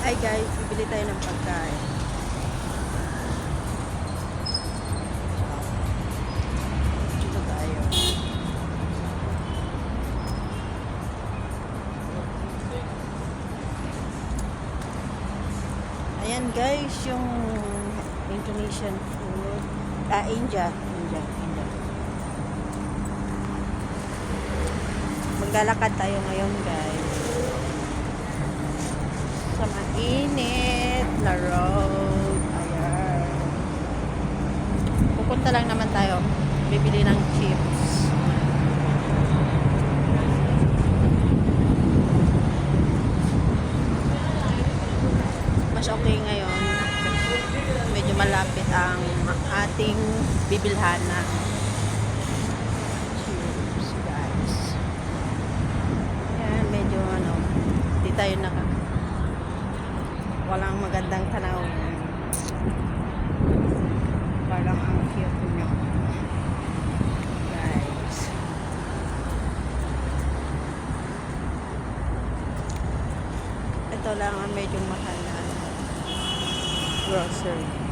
Hi guys, bibili tayo ng pagkain. Dito tayo. Ayan guys, yung Indonesian food. India. Maglalakad tayo ngayon guys. Sa mainit na road. Ayan. Pupunta lang naman tayo. Bibili ng chips. Mas okay ngayon. Medyo malapit ang ating bibilhana. Chips guys. Ayan, medyo di tayo walang magandang tanawin. Parang ang cute nyo guys. Ito lang ang medyo mahal na grocery.